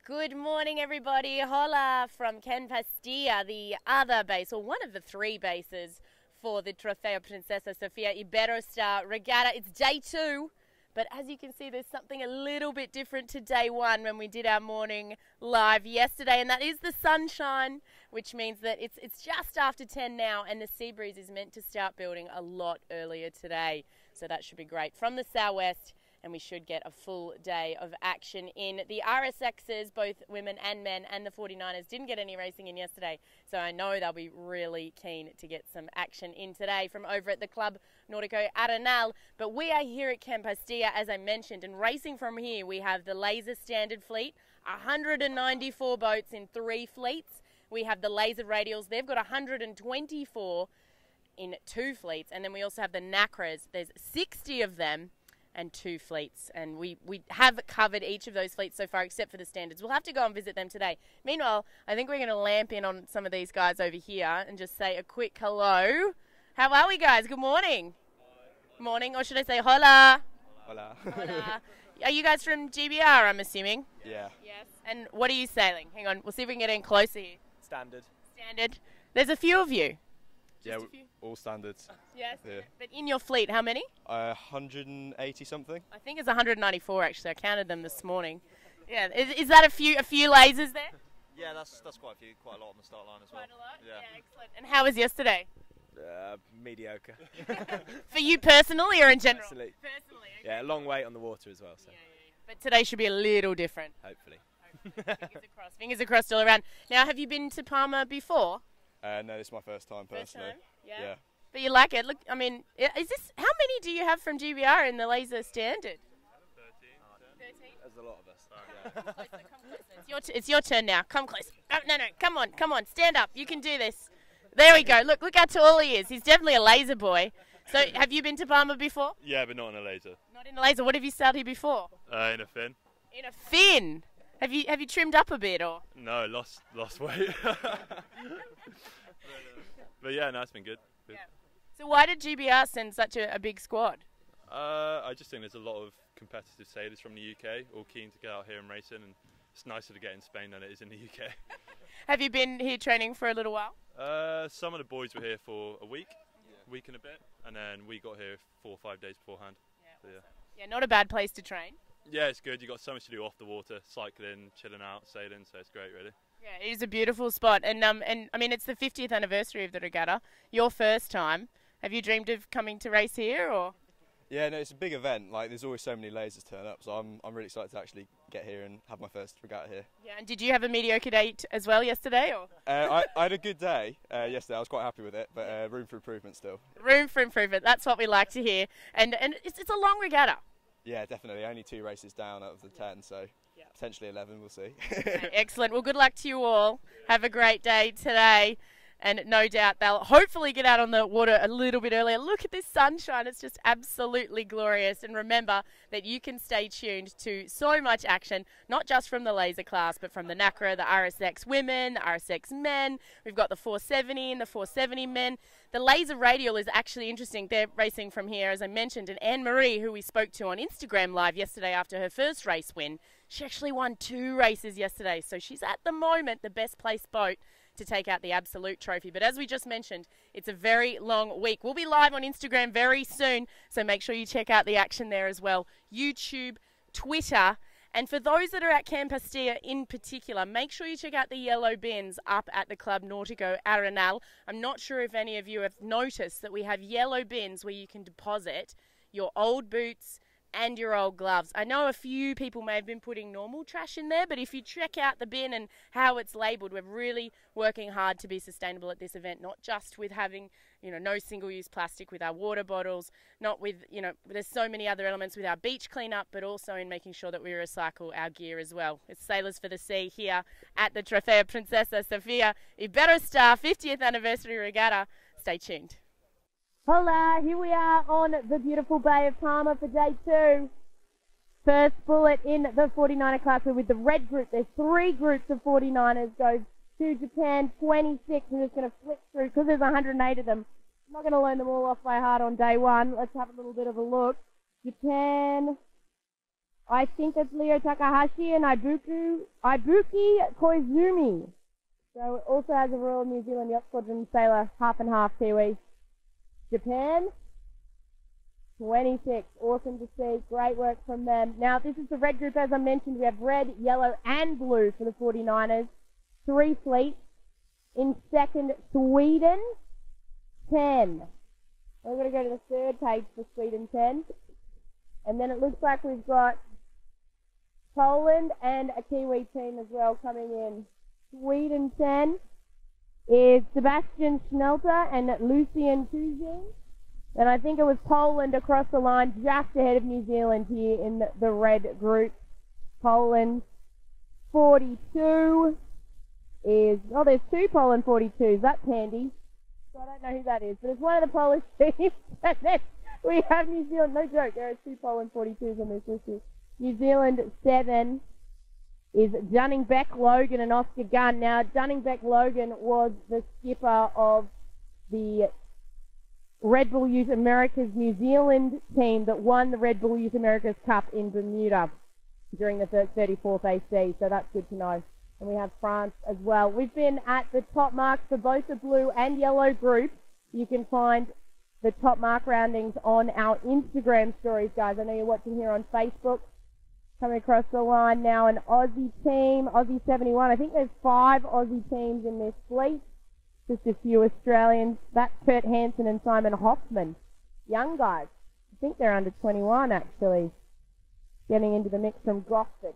Good morning, everybody. Hola from Ken Pastilla, the other base, or one of the three bases for the Trofeo Princesa Sofia Iberostar Regatta. It's day 2, but as you can see, there's something a little bit different to day 1 when we did our morning live yesterday, and that is the sunshine, which means that it's just after 10 now, and the sea breeze is meant to start building a lot earlier today. So that should be great from the southwest, and we should get a full day of action in. The RSXs, both women and men, and the 49ers didn't get any racing in yesterday, so I know they'll be really keen to get some action in today from over at the Club Nautico Arenal. But we are here at Ken Pastilla, as I mentioned, and racing from here, we have the Laser Standard Fleet, 194 boats in 3 fleets. We have the Laser Radials, they've got 124 in 2 fleets, and then we also have the Nacras, there's 60 of them, and 2 fleets, and we have covered each of those fleets so far except for the standards. We'll have to go and visit them today. Meanwhile, I think we're going to lamp in on some of these guys over here and just say a quick hello. How are we, guys? Good morning. Hi. Morning, or should I say hola? Hola. Hola. Are you guys from GBR, I'm assuming? Yeah. Yes. And what are you sailing? Hang on, we'll see if we can get in closer here. Standard. Standard. There's a few of you. Yeah, all standards. Yes. Yeah. But in your fleet, how many? 180 something. I think it's 194 actually. I counted them this morning. Yeah. Is that a few lasers there? Yeah, that's quite a few, quite a lot on the start line as well. Quite a lot. Yeah. Excellent. And how was yesterday? Mediocre. For you personally or in general? Personally. Personally. Okay. Yeah, a long wait on the water as well. So. Yeah. But today should be a little different. Hopefully. Fingers crossed. Fingers crossed all around. Now, have you been to Palma before? No, this is my first time personally. First time? Yeah. But you like it? Look, I mean, is this? How many do you have from GBR in the Laser Standard? 13. There's a lot of us. Come closer. It's your turn now. Come close. Oh, no, come on. Stand up. You can do this. There we go. Look how tall he is. He's definitely a laser boy. So, have you been to Palma before? Yeah, but not in a laser. Not in a laser. What have you sailed here before? In a fin. In a fin. Have you trimmed up a bit or? No, lost weight. But yeah, no, it's been good. Yeah. So why did GBR send such a big squad? I just think there's a lot of competitive sailors from the UK, all keen to get out here and racing, and it's nicer to get in Spain than it is in the UK. Have you been here training for a little while? Some of the boys were here for a week and a bit, and then we got here 4 or 5 days beforehand. Yeah, awesome. Yeah, not a bad place to train. Yeah, it's good. You've got so much to do off the water, cycling, chilling out, sailing, so it's great, really. Yeah, it is a beautiful spot, and I mean, it's the 50th anniversary of the regatta. Your first time. Have you dreamed of coming to race here, or? Yeah, no, it's a big event. Like, there's always so many lasers turn up, so I'm really excited to actually get here and have my first regatta here. Yeah, and did you have a mediocre day as well yesterday, or? I had a good day yesterday. I was quite happy with it, but room for improvement still. Room for improvement. That's what we like to hear, and it's a long regatta. Yeah, definitely. Only 2 races down out of the 10, so potentially 11, we'll see. Okay, excellent. Well, good luck to you all. Have a great day today. And no doubt they'll hopefully get out on the water a little bit earlier. Look at this sunshine. It's just absolutely glorious. And remember that you can stay tuned to so much action, not just from the laser class, but from the NACRA, the RSX women, the RSX men. We've got the 470 and the 470 men. The Laser Radial is actually interesting. They're racing from here, as I mentioned. And Anne-Marie, who we spoke to on Instagram Live yesterday after her first race win, she actually won 2 races yesterday. So she's at the moment the best placed boat to take out the Absolute Trophy. But as we just mentioned, it's a very long week. We'll be live on Instagram very soon, so make sure you check out the action there as well. YouTube, Twitter, and for those that are at Ken Pastilla in particular, make sure you check out the yellow bins up at the Club Nautico Arenal. I'm not sure if any of you have noticed that we have yellow bins where you can deposit your old boots and your old gloves. I know a few people may have been putting normal trash in there, but if you check out the bin and how it's labelled, we're really working hard to be sustainable at this event, not just with having, no single-use plastic with our water bottles, not with, there's so many other elements with our beach cleanup, but also in making sure that we recycle our gear as well. It's Sailors for the Sea here at the Trofeo Princesa Sofia Iberostar 50th Anniversary Regatta. Stay tuned. Hola, here we are on the beautiful Bay of Palma for day 2. First bullet in the 49er class. We're with the red group. There's 3 groups of 49ers. Goes to Japan, 26. I'm just going to flip through because there's 108 of them. I'm not going to learn them all off by heart on day 1. Let's have a little bit of a look. Japan, I think that's Leo Takahashi and Ibuki Koizumi. So it also has a Royal New Zealand Yacht Squadron sailor, half and half Kiwi. Japan, 26. Awesome to see. Great work from them. Now, this is the red group, as I mentioned. We have red, yellow, and blue for the 49ers. 3 fleets. In second, Sweden, 10. We're going to go to the third page for Sweden, 10. And then it looks like we've got Poland and a Kiwi team as well coming in. Sweden 10 is Sebastian Schnelter and Lucien Kuzin. And I think it was Poland across the line just ahead of New Zealand here in the red group. Poland 42 is, oh, there's 2 Poland 42s. That's handy. So I don't know who that is, but it's one of the Polish teams. And then we have New Zealand. No joke, there are 2 Poland 42s on this list here. New Zealand 7 is Dunning-Beck Logan and Oscar Gunn. Now, Dunning-Beck Logan was the skipper of the Red Bull Youth Americas New Zealand team that won the Red Bull Youth Americas Cup in Bermuda during the 34th AC, so that's good to know. And we have France as well. We've been at the top marks for both the blue and yellow group. You can find the top mark roundings on our Instagram stories, guys. I know you're watching here on Facebook. Coming across the line now, an Aussie team, Aussie 71. I think there's 5 Aussie teams in this fleet. Just a few Australians. That's Kurt Hansen and Simon Hoffman. Young guys. I think they're under 21, actually. Getting into the mix from Gosford.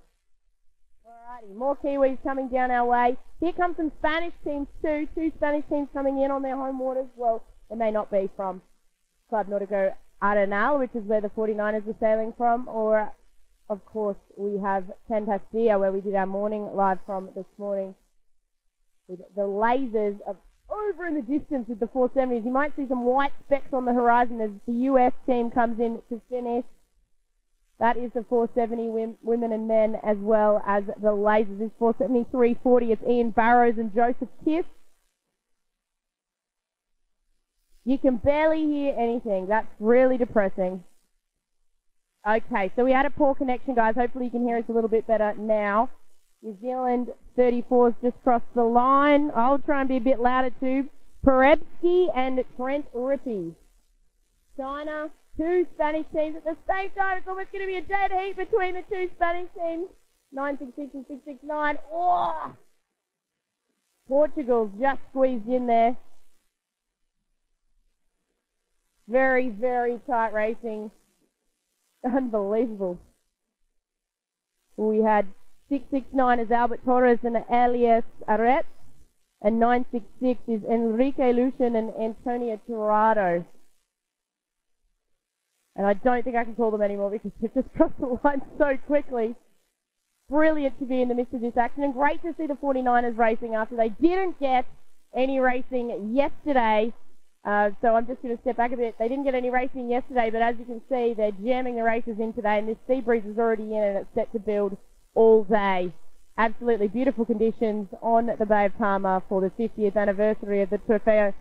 Alrighty, more Kiwis coming down our way. Here come some Spanish teams too. 2 Spanish teams coming in on their home waters. Well, they may not be from Club Nautico Arenal, which is where the 49ers were sailing from, or of course, we have Fantasia, where we did our morning live from this morning. With the lasers of over in the distance with the 470s. You might see some white specks on the horizon as the US team comes in to finish. That is the 470 women and men, as well as the lasers. This 473-40. It's Ian Barrows and Joseph Kiss. You can barely hear anything. That's really depressing. Okay, so we had a poor connection, guys. Hopefully you can hear us a little bit better now. New Zealand 34's just crossed the line. I'll try and be a bit louder too. Perebski and Trent Rippey. China, 2 Spanish teams at the same time. It's almost going to be a dead heat between the 2 Spanish teams. 966 and 669. Oh! Portugal's just squeezed in there. Very, very tight racing. Unbelievable. We had 669 is Albert Torres and Elias Arret, and 966 is Enrique Lucian and Antonio Tirado. And I don't think I can call them anymore because they've just crossed the line so quickly. Brilliant to be in the midst of this action, and great to see the 49ers racing after they didn't get any racing yesterday. So I'm just going to step back a bit. They didn't get any racing yesterday, but as you can see, they're jamming the races in today, and this sea breeze is already in, and it's set to build all day. Absolutely beautiful conditions on the Bay of Palma for the 50th anniversary of the Trofeo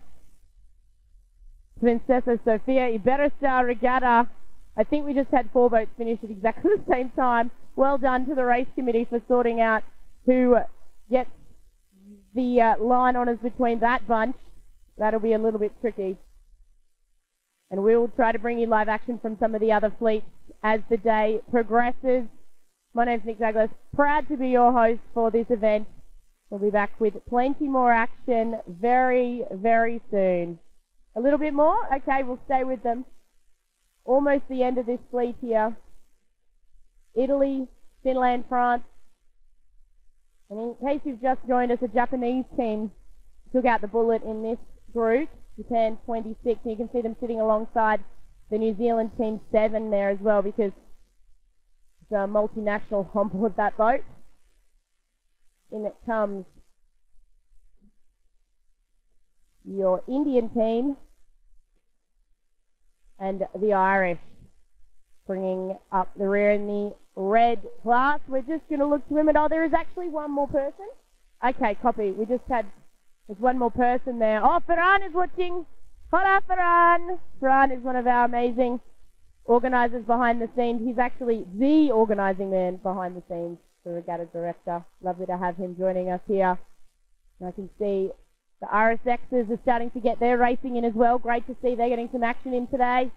Princesa Sofia Iberostar Regatta. I think we just had 4 boats finish at exactly the same time. Well done to the race committee for sorting out who gets the line honours between that bunch. That'll be a little bit tricky. And we will try to bring you live action from some of the other fleets as the day progresses. My name's Nick Douglas. Proud to be your host for this event. We'll be back with plenty more action very, very soon. A little bit more? Okay, we'll stay with them. Almost the end of this fleet here. Italy, Finland, France. And in case you've just joined us, a Japanese team took out the bullet in this group. Japan 26, and you can see them sitting alongside the New Zealand team 7 there as well, because it's a multinational on board that boat. In it comes your Indian team and the Irish, bringing up the rear in the red class. We're just going to look to limit. Oh, there is actually one more person. Okay, copy. We just had, there's one more person there. Oh, Ferran is watching. Hola, Ferran. Ferran is one of our amazing organisers behind the scenes. He's actually the organising man behind the scenes, the regatta director. Lovely to have him joining us here. And I can see the RSXs are starting to get their racing in as well. Great to see they're getting some action in today.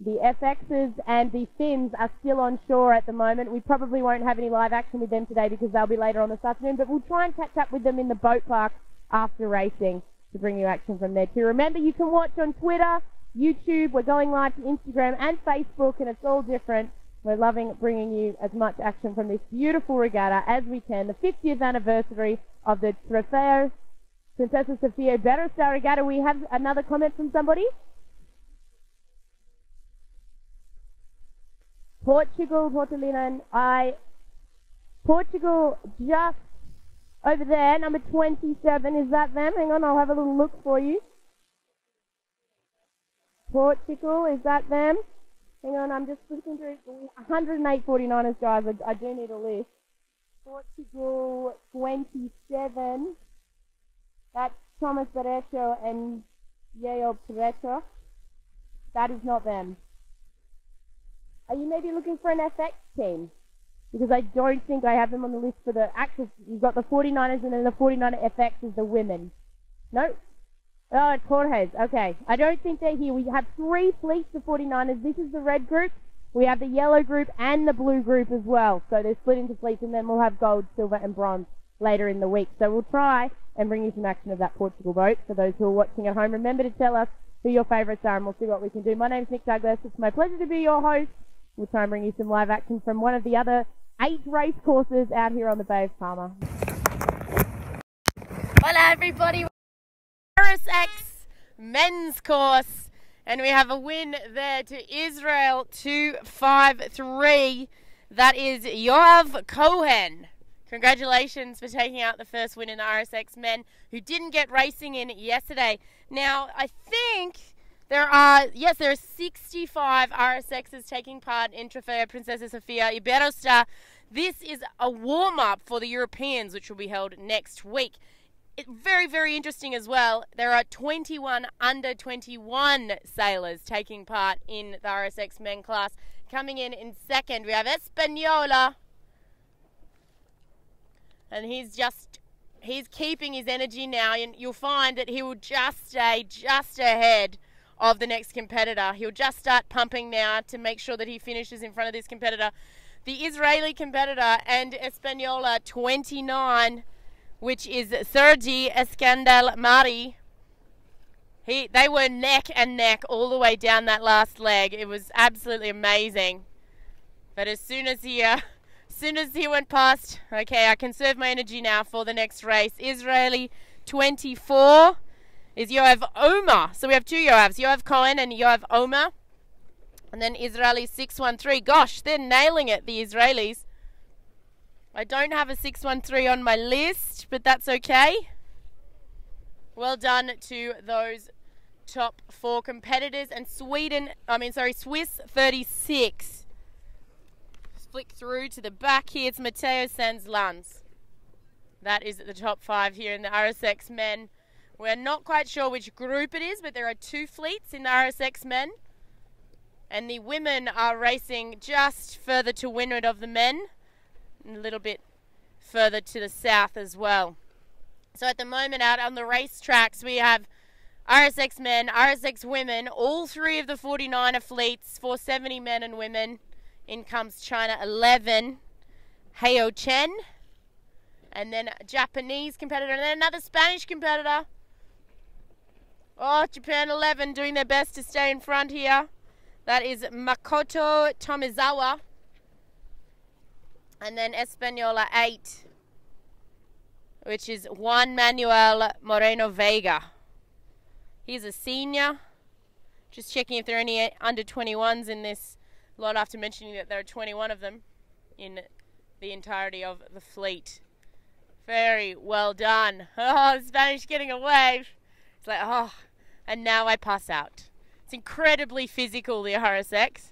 The FXs and the Finns are still on shore at the moment. We probably won't have any live action with them today because they'll be later on this afternoon, but we'll try and catch up with them in the boat park after racing to bring you action from there too. Remember, you can watch on Twitter, YouTube. We're going live to Instagram and Facebook, and it's all different. We're loving bringing you as much action from this beautiful regatta as we can. The 50th anniversary of the Trofeo Princesa Sofia Iberostar Regatta. We have another comment from somebody. Portugal, Portugal just over there, number 27. Is that them? Hang on, I'll have a little look for you. Portugal, is that them? Hang on, I'm just looking through 108 49ers, guys. I do need a list. Portugal 27. That's Thomas Berecho and Yeo Preto. That is not them. Are you maybe looking for an FX team? Because I don't think I have them on the list for the actual. You've got the 49ers and then the 49er FX is the women. No? Oh, it's Jorge's. Okay. I don't think they're here. We have 3 fleets of 49ers. This is the red group. We have the yellow group and the blue group as well. So they're split into fleets, and then we'll have gold, silver and bronze later in the week. So we'll try and bring you some action of that Portugal boat for those who are watching at home. Remember to tell us who your favourites are, and we'll see what we can do. My name's Nick Douglas. It's my pleasure to be your host. We'll try and bring you some live action from one of the other 8 race courses out here on the Bay of Palma. Hola everybody, RSX men's course, and we have a win there to Israel 253. That is Yoav Cohen. Congratulations for taking out the first win in the RSX men, who didn't get racing in yesterday. Now, I think there are 65 RSXs taking part in Trofeo Princesa Sofia Iberostar. This is a warm-up for the Europeans, which will be held next week. Very, very interesting as well. There are 21 under-21 sailors taking part in the RSX men class. Coming in second, we have Espanola. And he's keeping his energy now, and you'll find that he will just stay just ahead of the next competitor. He'll just start pumping now to make sure that he finishes in front of this competitor. The Israeli competitor and Espanola 29, which is Sergi Eskandal Mari. They were neck and neck all the way down that last leg. It was absolutely amazing. But as soon as he went past, okay, I conserve my energy now for the next race. Israeli 24 is Yoav Omer. So we have 2 Yoavs, Yoav Cohen and Yoav Omer. And then Israeli 613. Gosh, they're nailing it, the Israelis. I don't have a 613 on my list, but that's okay. Well done to those top 4 competitors. And Swiss 36. Flick through to the back here. It's Matteo Sanz-Lanz. That is the top 5 here in the RSX men. We're not quite sure which group it is, but there are 2 fleets in the RSX men. And the women are racing just further to windward of the men, and a little bit further to the south as well. So at the moment out on the racetracks, we have RSX men, RSX women, all 3 of the 49er fleets, 470 men and women. In comes China 11, Heo Chen, and then a Japanese competitor, and then another Spanish competitor. Oh, Japan 11 doing their best to stay in front here. That is Makoto Tomizawa. And then Espanola 8, which is Juan Manuel Moreno Vega. He's a senior. Just checking if there are any under 21s in this lot after mentioning that there are 21 of them in the entirety of the fleet. Very well done. Oh, the Spanish getting a wave. It's like, oh, and now I pass out. It's incredibly physical, the RSX.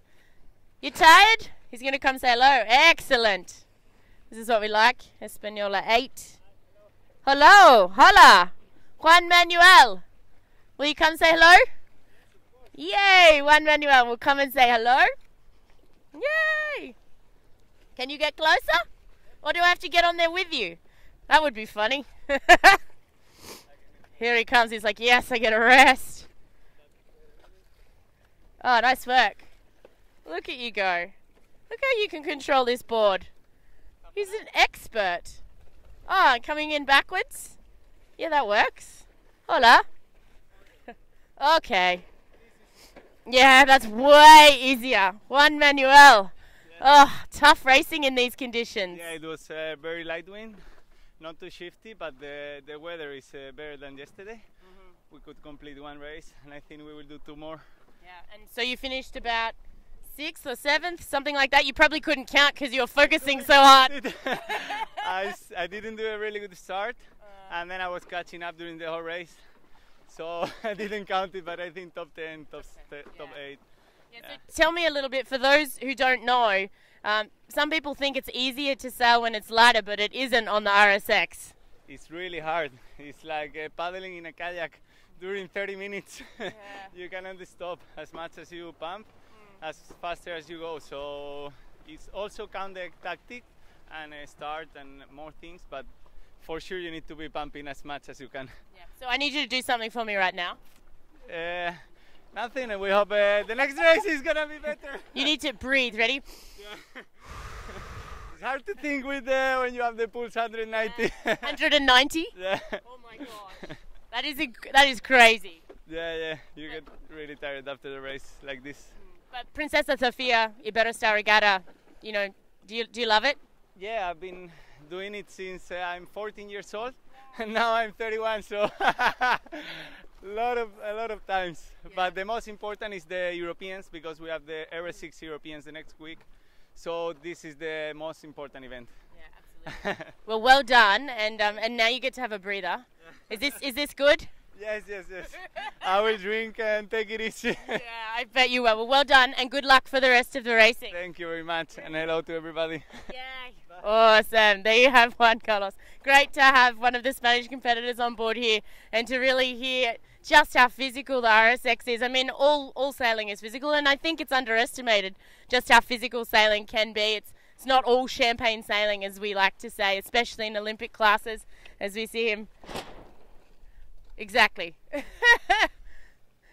You tired? He's going to come say hello. Excellent. This is what we like. Espanola 8. Hello. Hola. Juan Manuel. Will you come say hello? Yay! Juan Manuel will come and say hello. Yay! Can you get closer? Or do I have to get on there with you? That would be funny. Here he comes. He's like, yes, I get a rest. Oh, nice work. Look at you go. Look how you can control this board. He's an expert. Oh, coming in backwards? Yeah, that works. Hola. Okay. Yeah, that's way easier. Juan Manuel. Oh, tough racing in these conditions. Yeah, it was very light wind, not too shifty, but the weather is better than yesterday. We could complete one race, and I think we will do 2 more. Yeah, and so you finished about 6th or 7th, something like that. You probably couldn't count because you were focusing so hard. I didn't do a really good start, and then I was catching up during the whole race. So I didn't count it, but I think top 10, top 8. Yeah, so tell me a little bit, for those who don't know, some people think it's easier to sail when it's lighter, but it isn't on the RSX. It's really hard. It's like paddling in a kayak during 30 minutes. Yeah. You cannot stop as much as you pump, as faster as you go. So it's also count the tactic and start and more things, but for sure you need to be pumping as much as you can. Yeah. So I need you to do something for me right now. Nothing, and we hope the next race is gonna be better. You need to breathe. Ready? Yeah. It's hard to think with when you have the pulse 190. 190? Yeah. Oh my gosh. That is crazy. Yeah. You get really tired after the race like this. But Princesa Sofia Iberostar Regatta, you know, do you love it? Yeah, I've been doing it since I'm 14 years old, and now I'm 31, so a lot of times. Yeah. But the most important is the Europeans, because we have the RS6 Europeans the next week. So this is the most important event. Yeah, absolutely. Well done, and now you get to have a breather. Is this good? Yes. I will drink and take it easy. Yeah, I bet you will. Well done, and good luck for the rest of the racing. Thank you very much, and hello to everybody. Yay. Awesome. There you have Juan Carlos. Great to have one of the Spanish competitors on board here, and to really hear just how physical the RSX is. I mean, all sailing is physical, and I think it's underestimated just how physical sailing can be. It's not all champagne sailing, as we like to say, especially in Olympic classes, as we see him. Exactly.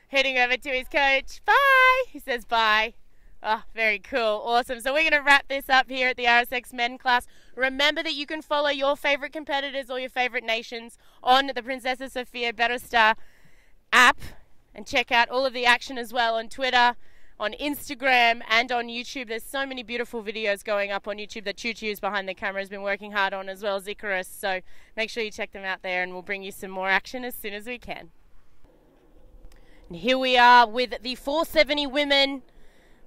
Heading over to his coach. Bye. He says bye. Oh, very cool. Awesome. So we're going to wrap this up here at the RSX men class. Remember that you can follow your favorite competitors or your favorite nations on the Princesa Sofia Iberostar app, and check out all of the action as well on Twitter, on Instagram, and on YouTube. There's so many beautiful videos going up on YouTube that Choo Choo's behind the camera has been working hard on, as well as Icarus. So make sure you check them out there, and we'll bring you some more action as soon as we can. And here we are with the 470 women.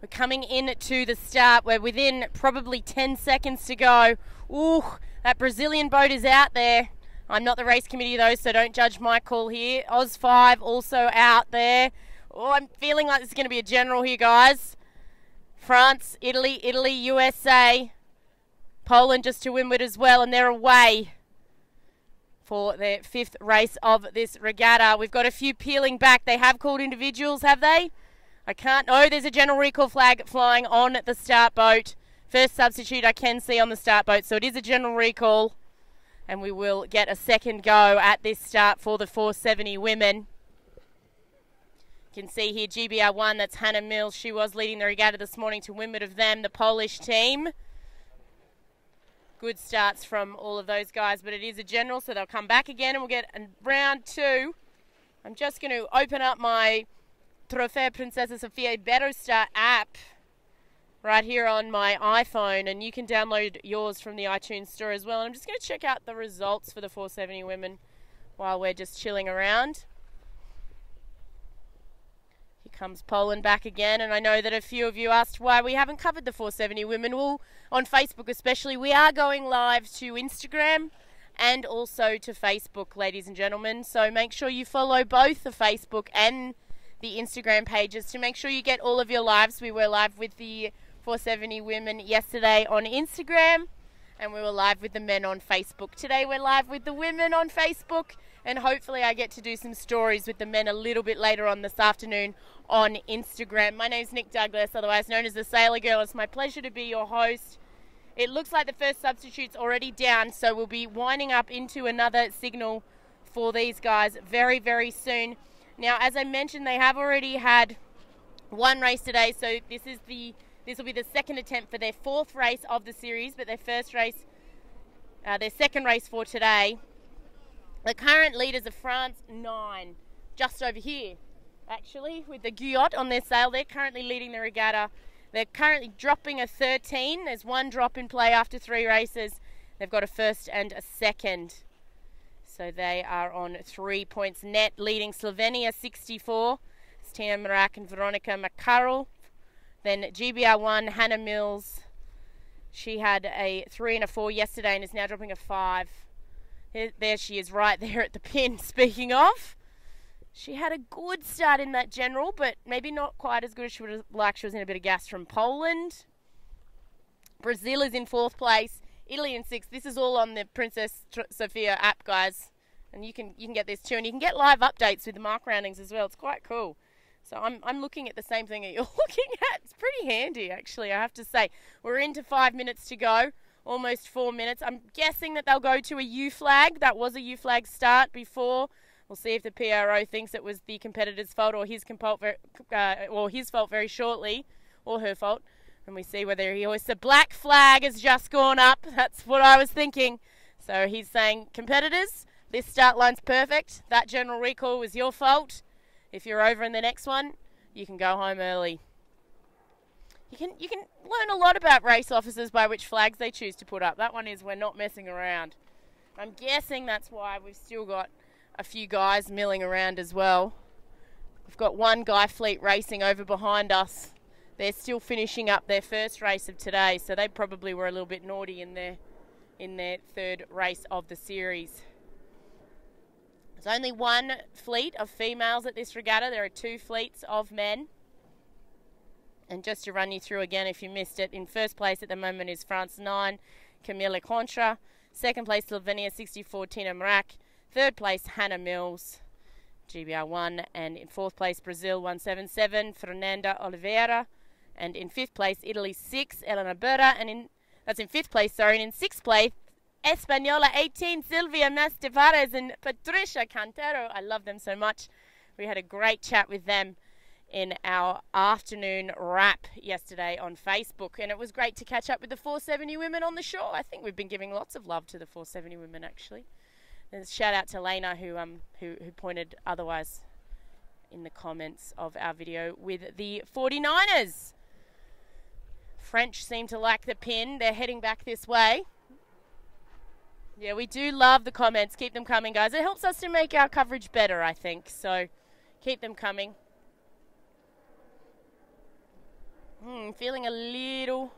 We're coming in to the start. We're within probably 10 seconds to go. Ooh, that Brazilian boat is out there. I'm not the race committee though, so don't judge my call here. Oz 5 also out there. Oh, I'm feeling like this is going to be a general here, guys. France, Italy, USA, Poland just to windward as well, and they're away for their 5th race of this regatta. We've got a few peeling back. They have called individuals, have they? I can't. Oh, there's a general recall flag flying on the start boat. First substitute I can see on the start boat, so it is a general recall. And we will get a second go at this start for the 470 women. You can see here GBR1, that's Hannah Mills. She was leading the regatta this morning to windward of them, the Polish team. Good starts from all of those guys, but it is a general, so they'll come back again, and we'll get round 2. I'm just going to open up my Trofeo Princesa Sofia Iberostar app right here on my iPhone, and you can download yours from the iTunes store as well. And I'm just going to check out the results for the 470 women while we're just chilling around. Here comes Poland back again, and I know that a few of you asked why we haven't covered the 470 women. Well, on Facebook especially, we are going live to Instagram and also to Facebook, ladies and gentlemen. So make sure you follow both the Facebook and the Instagram pages to make sure you get all of your lives. We were live with the 470 women yesterday on Instagram, and we were live with the men on Facebook. Today we're live with the women on Facebook and hopefully I get to do some stories with the men a little bit later on this afternoon on Instagram. My name's Nick Douglas, otherwise known as the Sailor Girl. It's my pleasure to be your host. It looks like the first substitute's already down, so we'll be winding up into another signal for these guys very, very soon. Now, as I mentioned, they have already had one race today, so this will be the second attempt for their fourth race of the series, but their second race for today. The current leaders are France 9, just over here, actually, with the Guyot on their sail. They're currently leading the regatta. They're currently dropping a 13. There's one drop in play after 3 races. They've got a first and a second. So they are on 3 points net, leading Slovenia 64. It's Tina Mrak and Veronica Makarov. Then GBR1, Hannah Mills. She had a 3 and a 4 yesterday and is now dropping a 5. There she is right there at the pin. Speaking of, she had a good start in that general, but maybe not quite as good as she would have liked. She was in a bit of gas from Poland. Brazil is in 4th place. Italy in 6th. This is all on the Princess Sophia app, guys. And you can get this too. And you can get live updates with the mark roundings as well. It's quite cool. So I'm looking at the same thing that you're looking at. It's pretty handy, actually, I have to say. We're into 5 minutes to go. Almost 4 minutes. I'm guessing that they'll go to a U flag. That was a U flag start before. We'll see if the PRO thinks it was the competitor's fault or his fault very shortly, or her fault. And we see whether he hoists a black flag has just gone up. That's what I was thinking. So he's saying, competitors, this start line's perfect. That general recall was your fault. If you're over in the next one, you can go home early. You can learn a lot about race officers by which flags they choose to put up. That one is, we're not messing around. I'm guessing that's why we've still got a few guys milling around as well. We've got one Guy Fleet racing over behind us. They're still finishing up their first race of today, so they probably were a little bit naughty in their third race of the series. There's only one fleet of females at this regatta. There are 2 fleets of men. And just to run you through again, if you missed it, in first place at the moment is France 9, Camille Contra. Second place, Slovenia 64, Tina Mrak. Third place, Hannah Mills, GBR1. And in 4th place, Brazil 177, Fernanda Oliveira. And in 5th place, Italy 6, Elena Berta. And that's in 5th place, sorry. And in 6th place, Española 18, Silvia Mastevares and Patricia Cantero. I love them so much. We had a great chat with them in our afternoon wrap yesterday on Facebook, and it was great to catch up with the 470 women on the shore. I think we've been giving lots of love to the 470 women, actually. And shout out to Lena who pointed otherwise in the comments of our video with the 49ers. French seem to like the pin. They're heading back this way. Yeah, we do love the comments. Keep them coming, guys. It helps us to make our coverage better, I think. So keep them coming. Feeling a little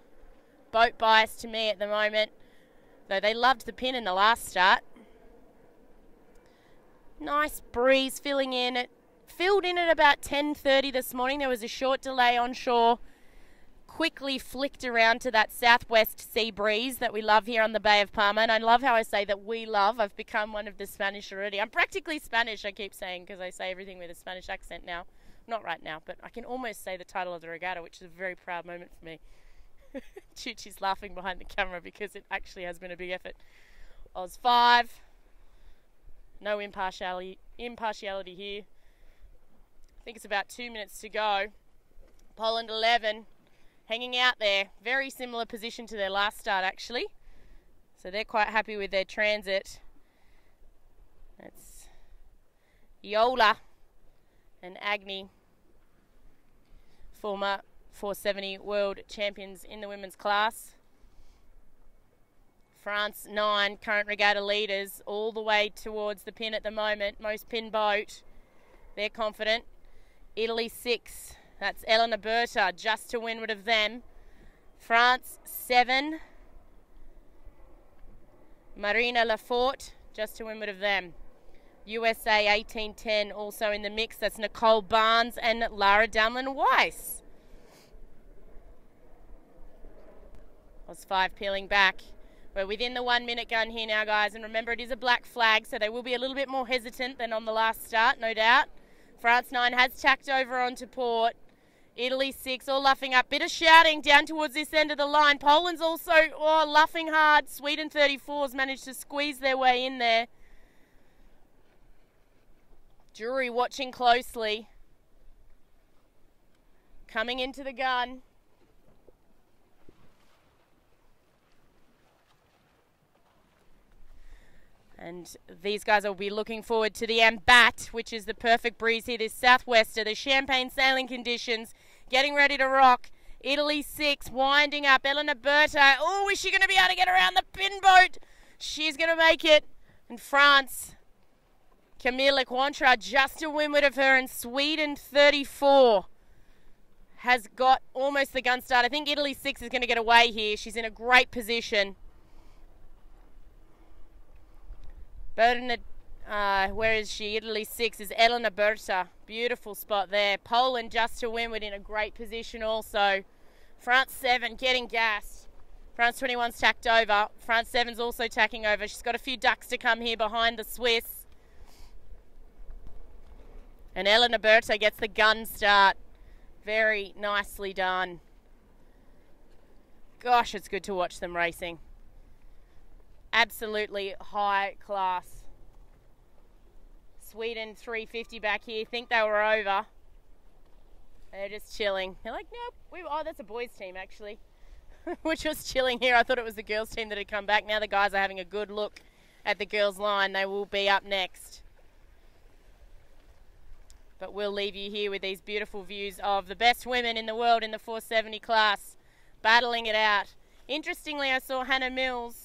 boat bias to me at the moment, though they loved the pin in the last start. Nice breeze filling in. It filled in at about 10:30 this morning. There was a short delay on shore. Quickly flicked around to that southwest sea breeze that we love here on the Bay of Palma. And I love how I say that we love. I've become one of the Spanish already. I'm practically Spanish, I keep saying, because I say everything with a Spanish accent now. Not right now, but I can almost say the title of the regatta, which is a very proud moment for me. Chuchi's laughing behind the camera because it actually has been a big effort. Oz 5. No impartiality here. I think it's about 2 minutes to go. Poland 11. Hanging out there. Very similar position to their last start, actually. So they're quite happy with their transit. That's Yola and Agni, former 470 world champions in the women's class. France 9, current regatta leaders, all the way towards the pin at the moment. Most pin boat. They're confident. Italy 6. That's Elena Berta just to windward of them. France 7. Marina Lafort just to windward of them. USA 1810 also in the mix. That's Nicole Barnes and Lara Damlin-Weiss. Oz 5 peeling back. We're within the 1 minute gun here now, guys. And remember, it is a black flag, so they will be a little bit more hesitant than on the last start, no doubt. France 9 has tacked over onto port. Italy 6 all luffing up. Bit of shouting down towards this end of the line. Poland's also luffing hard. Sweden 34's managed to squeeze their way in there. Jury watching closely. Coming into the gun. And these guys will be looking forward to the Ambat, which is the perfect breeze here, this southwester, the champagne sailing conditions, getting ready to rock. Italy 6, winding up. Elena Berta, oh, is she going to be able to get around the pin boat? She's going to make it. And France, Camille Lecointre, just to windward of her, and Sweden 34 has got almost the gun start. I think Italy 6 is going to get away here. She's in a great position. Bernard, where is she? Italy 6 is Elena Berta. Beautiful spot there. Poland just to windward in a great position also. France 7 getting gassed. France 21's tacked over. France 7's also tacking over. She's got a few ducks to come here behind the Swiss. And Elena Berta gets the gun start. Very nicely done. Gosh, it's good to watch them racing. Absolutely high class. Sweden 350 back here. Think they were over. They're just chilling. They're like, nope. Oh, that's a boys team actually. We're just chilling here. I thought it was the girls team that had come back. Now the guys are having a good look at the girls line. They will be up next. But we'll leave you here with these beautiful views of the best women in the world in the 470 class, battling it out. Interestingly, I saw Hannah Mills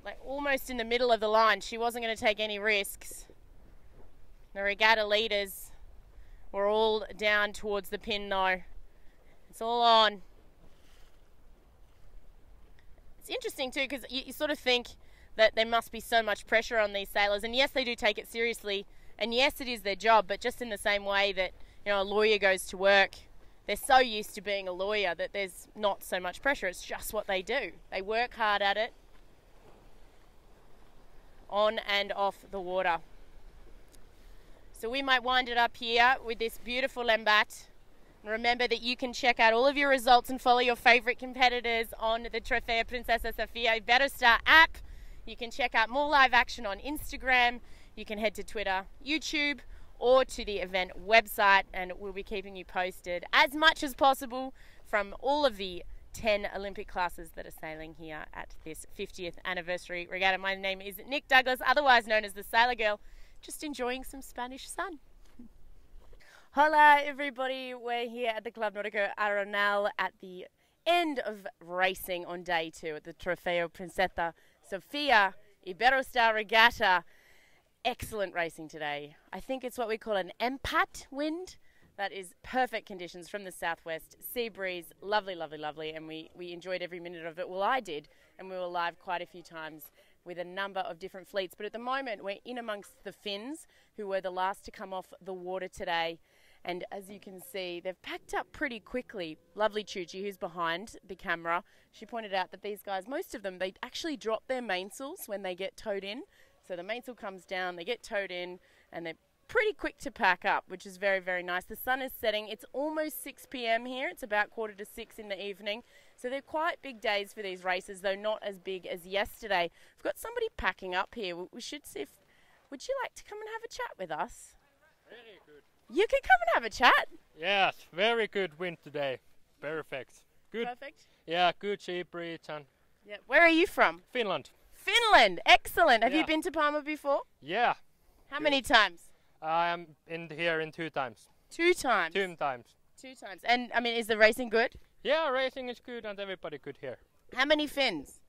like almost in the middle of the line. She wasn't going to take any risks. The regatta leaders were all down towards the pin though. It's all on. It's interesting too, because you sort of think that there must be so much pressure on these sailors, and yes, they do take it seriously, and yes, it is their job, but just in the same way that, you know, a lawyer goes to work, they're so used to being a lawyer that there's not so much pressure. It's just what they do. They work hard at it, on and off the water. So we might wind it up here with this beautiful Lambat. And remember that you can check out all of your results and follow your favorite competitors on the Trofeo Princesa Sofia Iberostar app. You can check out more live action on Instagram. You can head to Twitter, YouTube, or to the event website, and we'll be keeping you posted as much as possible from all of the 10 Olympic classes that are sailing here at this 50th anniversary regatta. My name is Nick Douglas, otherwise known as the Sailor Girl, just enjoying some Spanish sun. Hola everybody, we're here at the Club Nautico Arenal at the end of racing on day 2 at the Trofeo Princesa Sofia Iberostar Regatta. Excellent racing today. I think it's what we call an Ambat wind. That is perfect conditions from the southwest. Sea breeze, lovely, lovely, lovely, and we enjoyed every minute of it. Well, I did, and we were live quite a few times with a number of different fleets. But at the moment, we're in amongst the Finns, who were the last to come off the water today. And as you can see, they've packed up pretty quickly. Lovely Chuchi, who's behind the camera, she pointed out that these guys, most of them, they actually drop their mainsails when they get towed in. So the mainsail comes down, they get towed in, and they're pretty quick to pack up, which is very, very nice. The sun is setting. It's almost 6 p.m. here. It's about 5:45 in the evening. So they're quite big days for these races, though not as big as yesterday. We've got somebody packing up here. We should see if... Would you like to come and have a chat with us? Very good. You can come and have a chat. Yes, very good wind today. Perfect. Good. Perfect. Yeah, good sea breeze and Yeah. Where are you from? Finland. Finland. Excellent. Have you Yeah. been to Palma before? Yeah, How many times? I am in here in 2 times. 2 times. 2 times. 2 times. And, I mean, is the racing good? Yeah, racing is good and everybody good here. How many Finns?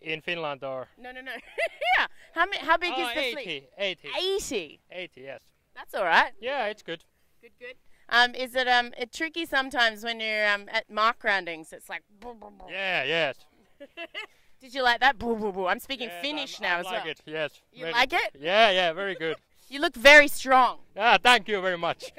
In Finland or... No. Yeah. How big is the 80, fleet? 80. 80. 80, yes. That's all right. Yeah, it's good. Good. Is it it's tricky sometimes when you're at mark roundings? It's like... Yeah, yes. Did you like that? I'm speaking Yes, Finnish I now as like well. it, yes. You like it? Yeah, very good. You look very strong. Thank you very much.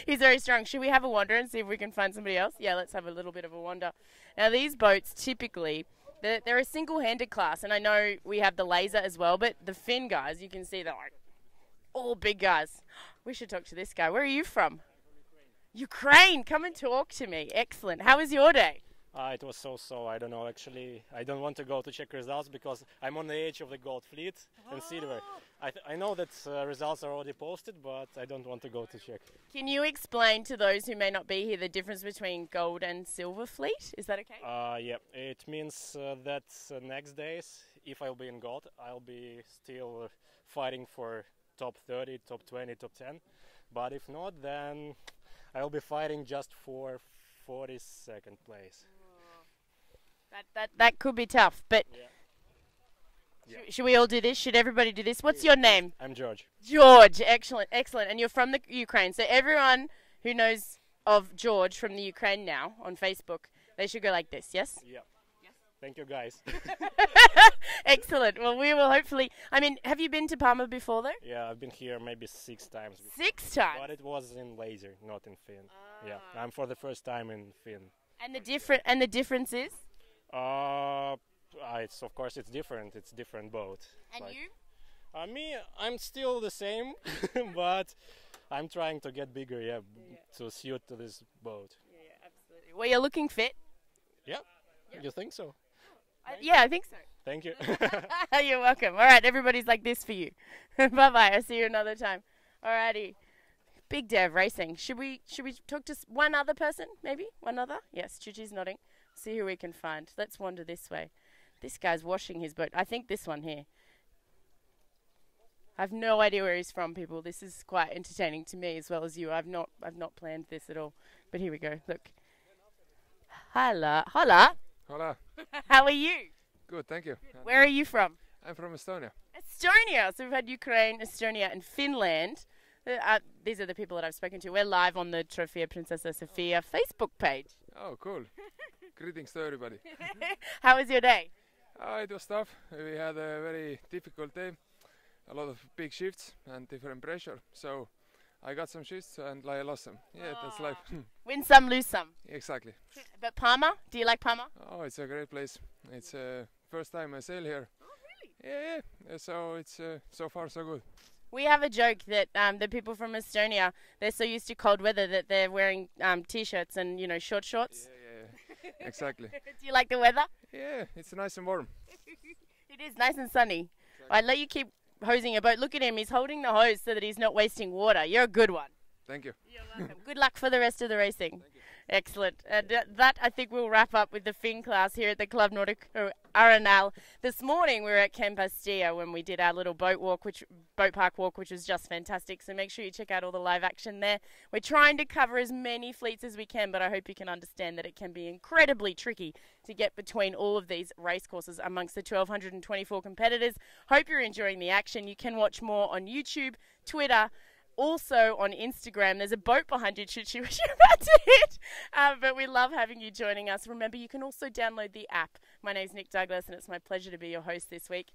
He's very strong. Should we have a wander and see if we can find somebody else? Yeah, let's have a little bit of a wander Now, these boats typically, they're a single-handed class, and I know we have the laser as well, but the Finn guys, you can see they're like all big guys. We should talk to this guy. Where are you from? Ukraine. Come and talk to me. Excellent. How was your day? It was so-so. I don't know. Actually, I don't want to go to check results because I'm on the edge of the gold fleet and silver. I know that results are already posted, but I don't want to go to check. Can you explain to those who may not be here the difference between gold and silver fleet? Is that okay? Yeah, it means that next days, if I'll be in gold, I'll be still fighting for top 30, top 20, top 10. But if not, then I'll be fighting just for 42nd place. That could be tough, but should we all do this? Should everybody do this? What's your name? I'm George. George. Excellent, excellent. And you're from the Ukraine. So everyone who knows of George from the Ukraine now on Facebook, they should go like this, yes? Yeah. Thank you, guys. Excellent. Well, we will hopefully... I mean, have you been to Parma before, though? Yeah, I've been here maybe 6 times. 6 times? But it was in laser, not in Finn. Yeah, I'm for the first time in Finn. And the difference is? It's of course it's different. It's different boat. And you? Me, I'm still the same, but I'm trying to get bigger. Yeah, to suit to this boat. Yeah, absolutely. Well, you're looking fit. Yeah. You think so? Yeah, I think so. Thank you. You're welcome. All right, everybody's like this for you. Bye-bye. I'll see you another time. Alrighty. Big day of racing. Should we talk to one other person, maybe? One other? Yes, Chuchi's nodding. See who we can find. Let's wander this way. This guy's washing his boat. I think this one here. I have no idea where he's from, people. This is quite entertaining to me as well as you. I've not planned this at all. But here we go. Look. Hola. Hola. How are you? Good, thank you. Where are you from? I'm from Estonia. Estonia. So we've had Ukraine, Estonia, and Finland. These are the people that I've spoken to. We're live on the Trofea Princesa Sofia Facebook page. Oh, cool. Greetings to everybody. How was your day? It was tough. We had a very difficult day. A lot of big shifts and different pressure. So I got some shifts and I lost them. Yeah, that's life. Win some, lose some. Exactly. But Parma? Do you like Parma? Oh, it's a great place. It's first time I sail here. Oh, really? Yeah. So it's so far so good. We have a joke that the people from Estonia, they're so used to cold weather that they're wearing T-shirts and, short shorts. Yeah. Exactly. Do you like the weather? Yeah, it's nice and warm. It is nice and sunny. Exactly. I'll let you keep hosing your boat. Look at him. He's holding the hose so that he's not wasting water. You're a good one. Thank you. You're welcome. Good luck for the rest of the racing. Excellent. And that, I think, we'll wrap up with the Finn class here at the Club Nautico Arenal. This morning we were at Campastia when we did our little boat park walk, which was just fantastic. So make sure you check out all the live action there. We're trying to cover as many fleets as we can, but I hope you can understand that it can be incredibly tricky to get between all of these race courses amongst the 1,224 competitors. Hope you're enjoying the action. You can watch more on YouTube, Twitter, also on Instagram. There's a boat behind you, Chuchi, which you're about to hit. But we love having you joining us. Remember, you can also download the app. My name's Nick Douglas, and it's my pleasure to be your host this week.